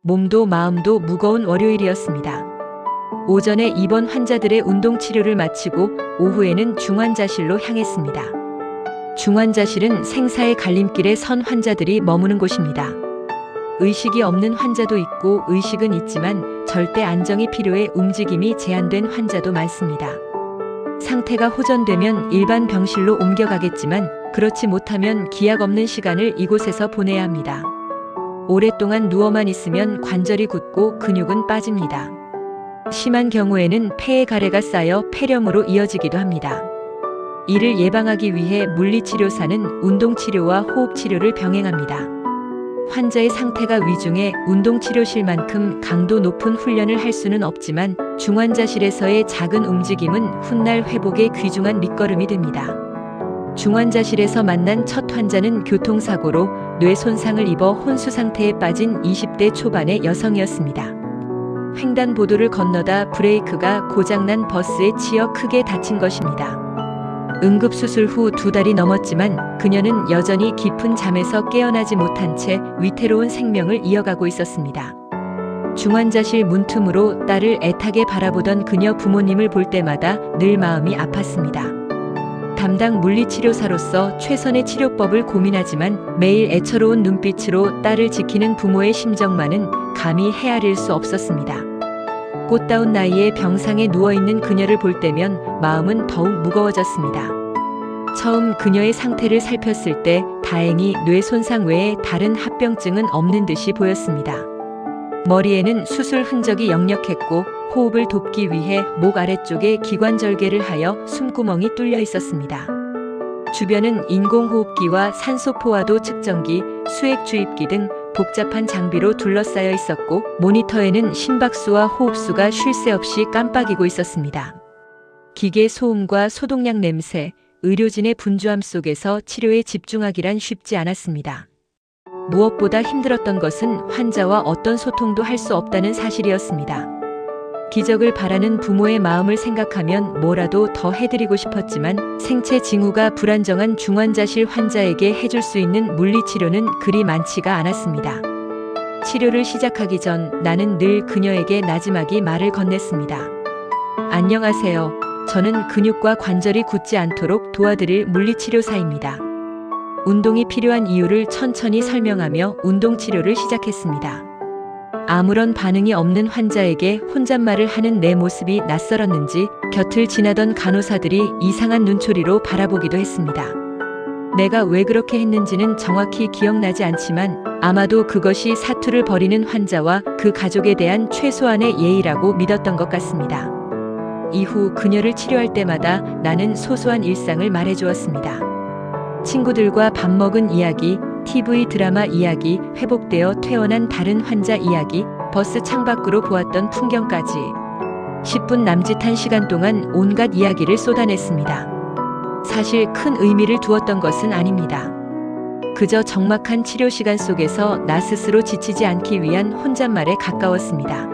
몸도 마음도 무거운 월요일이었습니다. 오전에 입원 환자들의 운동 치료를 마치고 오후에는 중환자실로 향했습니다. 중환자실은 생사의 갈림길에 선 환자들이 머무는 곳입니다. 의식이 없는 환자도 있고 의식은 있지만 절대 안정이 필요해 움직임이 제한된 환자도 많습니다. 상태가 호전되면 일반 병실로 옮겨가겠지만 그렇지 못하면 기약 없는 시간을 이곳에서 보내야 합니다. 오랫동안 누워만 있으면 관절이 굳고 근육은 빠집니다. 심한 경우에는 폐에 가래가 쌓여 폐렴으로 이어지기도 합니다. 이를 예방하기 위해 물리치료사는 운동치료와 호흡치료를 병행합니다. 환자의 상태가 위중해 운동치료실만큼 강도 높은 훈련을 할 수는 없지만 중환자실에서의 작은 움직임은 훗날 회복에 귀중한 밑거름이 됩니다. 중환자실에서 만난 첫 환자는 교통사고로 뇌 손상을 입어 혼수 상태에 빠진 20대 초반의 여성이었습니다. 횡단보도를 건너다 브레이크가 고장난 버스에 치여 크게 다친 것입니다. 응급수술 후 2달이 넘었지만 그녀는 여전히 깊은 잠에서 깨어나지 못한 채 위태로운 생명을 이어가고 있었습니다. 중환자실 문틈으로 딸을 애타게 바라보던 그녀 부모님을 볼 때마다 늘 마음이 아팠습니다. 담당 물리치료사로서 최선의 치료법을 고민하지만 매일 애처로운 눈빛으로 딸을 지키는 부모의 심정만은 감히 헤아릴 수 없었습니다. 꽃다운 나이에 병상에 누워있는 그녀를 볼 때면 마음은 더욱 무거워졌습니다. 처음 그녀의 상태를 살폈을 때 다행히 뇌 손상 외에 다른 합병증은 없는 듯이 보였습니다. 머리에는 수술 흔적이 역력했고 호흡을 돕기 위해 목 아래쪽에 기관절개를 하여 숨구멍이 뚫려 있었습니다. 주변은 인공호흡기와 산소포화도 측정기, 수액주입기 등 복잡한 장비로 둘러싸여 있었고 모니터에는 심박수와 호흡수가 쉴 새 없이 깜빡이고 있었습니다. 기계 소음과 소독약 냄새, 의료진의 분주함 속에서 치료에 집중하기란 쉽지 않았습니다. 무엇보다 힘들었던 것은 환자와 어떤 소통도 할 수 없다는 사실이었습니다. 기적을 바라는 부모의 마음을 생각하면 뭐라도 더 해드리고 싶었지만 생체 징후가 불안정한 중환자실 환자에게 해줄 수 있는 물리치료는 그리 많지가 않았습니다. 치료를 시작하기 전 나는 늘 그녀에게 나지막이 말을 건넸습니다. 안녕하세요. 저는 근육과 관절이 굳지 않도록 도와드릴 물리치료사입니다. 운동이 필요한 이유를 천천히 설명하며 운동치료를 시작했습니다. 아무런 반응이 없는 환자에게 혼잣말을 하는 내 모습이 낯설었는지 곁을 지나던 간호사들이 이상한 눈초리로 바라보기도 했습니다. 내가 왜 그렇게 했는지는 정확히 기억나지 않지만 아마도 그것이 사투를 벌이는 환자와 그 가족에 대한 최소한의 예의라고 믿었던 것 같습니다. 이후 그녀를 치료할 때마다 나는 소소한 일상을 말해주었습니다. 친구들과 밥 먹은 이야기, TV 드라마 이야기, 회복되어 퇴원한 다른 환자 이야기, 버스 창밖으로 보았던 풍경까지 10분 남짓한 시간 동안 온갖 이야기를 쏟아냈습니다. 사실 큰 의미를 두었던 것은 아닙니다. 그저 적막한 치료 시간 속에서 나 스스로 지치지 않기 위한 혼잣말에 가까웠습니다.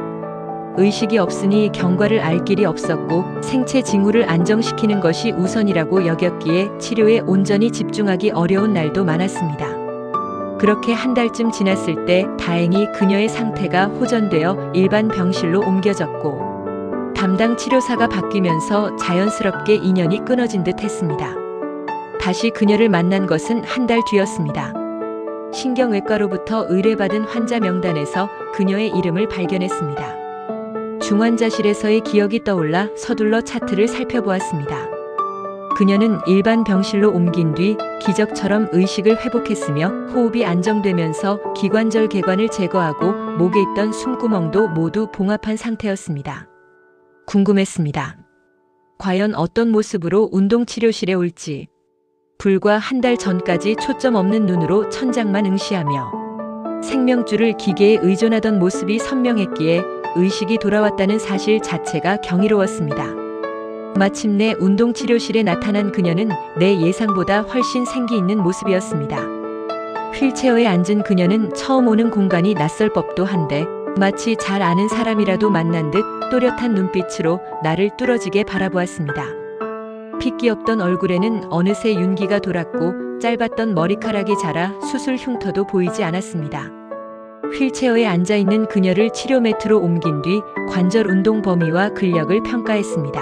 의식이 없으니 경과를 알 길이 없었고 생체 징후를 안정시키는 것이 우선이라고 여겼기에 치료에 온전히 집중하기 어려운 날도 많았습니다. 그렇게 한 달쯤 지났을 때 다행히 그녀의 상태가 호전되어 일반 병실로 옮겨졌고 담당 치료사가 바뀌면서 자연스럽게 인연이 끊어진 듯 했습니다. 다시 그녀를 만난 것은 한 달 뒤였습니다. 신경외과로부터 의뢰받은 환자 명단에서 그녀의 이름을 발견했습니다. 중환자실에서의 기억이 떠올라 서둘러 차트를 살펴보았습니다. 그녀는 일반 병실로 옮긴 뒤 기적처럼 의식을 회복했으며 호흡이 안정되면서 기관절 개관을 제거하고 목에 있던 숨구멍도 모두 봉합한 상태였습니다. 궁금했습니다. 과연 어떤 모습으로 운동치료실에 올지. 불과 한 달 전까지 초점 없는 눈으로 천장만 응시하며 생명줄을 기계에 의존하던 모습이 선명했기에 의식이 돌아왔다는 사실 자체가 경이로웠습니다. 마침내 운동치료실에 나타난 그녀는 내 예상보다 훨씬 생기 있는 모습이었습니다. 휠체어에 앉은 그녀는 처음 오는 공간이 낯설 법도 한데 마치 잘 아는 사람이라도 만난 듯 또렷한 눈빛으로 나를 뚫어지게 바라보았습니다. 핏기 없던 얼굴에는 어느새 윤기가 돌았고 짧았던 머리카락이 자라 수술 흉터도 보이지 않았습니다. 휠체어에 앉아 있는 그녀를 치료 매트로 옮긴 뒤 관절 운동 범위와 근력을 평가했습니다.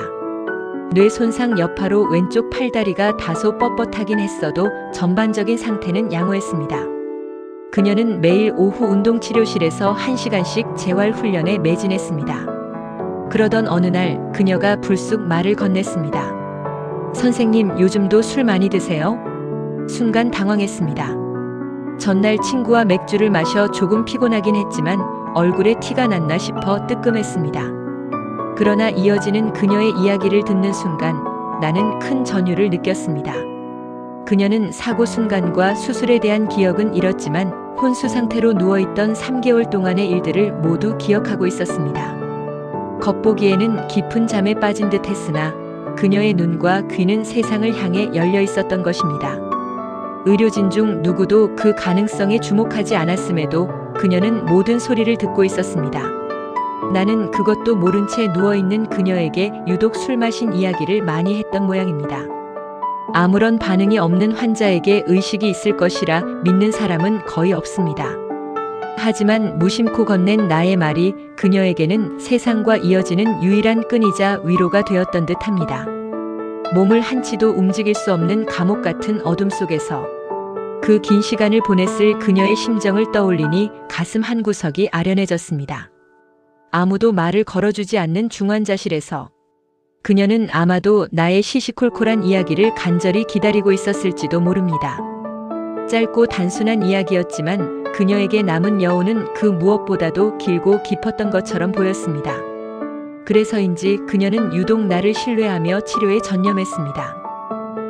뇌 손상 여파로 왼쪽 팔다리가 다소 뻣뻣하긴 했어도 전반적인 상태는 양호했습니다. 그녀는 매일 오후 운동치료실에서 1시간씩 재활 훈련에 매진했습니다. 그러던 어느 날 그녀가 불쑥 말을 건넸습니다. 선생님, 요즘도 술 많이 드세요? 순간 당황했습니다. 전날 친구와 맥주를 마셔 조금 피곤하긴 했지만 얼굴에 티가 났나 싶어 뜨끔했습니다. 그러나 이어지는 그녀의 이야기를 듣는 순간 나는 큰 전율을 느꼈습니다. 그녀는 사고 순간과 수술에 대한 기억은 잃었지만 혼수 상태로 누워있던 3개월 동안의 일들을 모두 기억하고 있었습니다. 겉보기에는 깊은 잠에 빠진 듯 했으나 그녀의 눈과 귀는 세상을 향해 열려 있었던 것입니다. 의료진 중 누구도 그 가능성에 주목하지 않았음에도 그녀는 모든 소리를 듣고 있었습니다. 나는 그것도 모른 채 누워있는 그녀에게 유독 술 마신 이야기를 많이 했던 모양입니다. 아무런 반응이 없는 환자에게 의식이 있을 것이라 믿는 사람은 거의 없습니다. 하지만 무심코 건넨 나의 말이 그녀에게는 세상과 이어지는 유일한 끈이자 위로가 되었던 듯합니다. 몸을 한치도 움직일 수 없는 감옥 같은 어둠 속에서 그 긴 시간을 보냈을 그녀의 심정을 떠올리니 가슴 한구석이 아련해졌습니다. 아무도 말을 걸어주지 않는 중환자실에서 그녀는 아마도 나의 시시콜콜한 이야기를 간절히 기다리고 있었을지도 모릅니다. 짧고 단순한 이야기였지만 그녀에게 남은 여운은 그 무엇보다도 길고 깊었던 것처럼 보였습니다. 그래서인지 그녀는 유독 나를 신뢰하며 치료에 전념했습니다.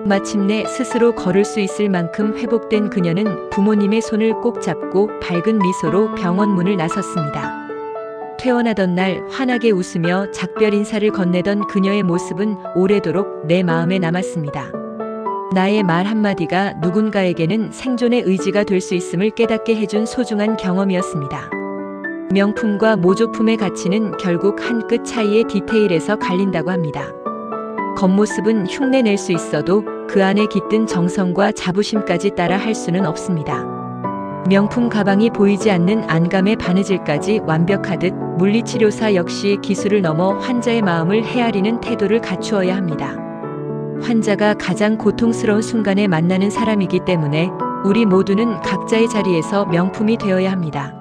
마침내 스스로 걸을 수 있을 만큼 회복된 그녀는 부모님의 손을 꼭 잡고 밝은 미소로 병원 문을 나섰습니다. 퇴원하던 날 환하게 웃으며 작별 인사를 건네던 그녀의 모습은 오래도록 내 마음에 남았습니다. 나의 말 한마디가 누군가에게는 생존의 의지가 될 수 있음을 깨닫게 해준 소중한 경험이었습니다. 명품과 모조품의 가치는 결국 한 끗 차이의 디테일에서 갈린다고 합니다. 겉모습은 흉내낼 수 있어도 그 안에 깃든 정성과 자부심까지 따라 할 수는 없습니다. 명품 가방이 보이지 않는 안감의 바느질까지 완벽하듯 물리치료사 역시 기술을 넘어 환자의 마음을 헤아리는 태도를 갖추어야 합니다. 환자가 가장 고통스러운 순간에 만나는 사람이기 때문에 우리 모두는 각자의 자리에서 명품이 되어야 합니다.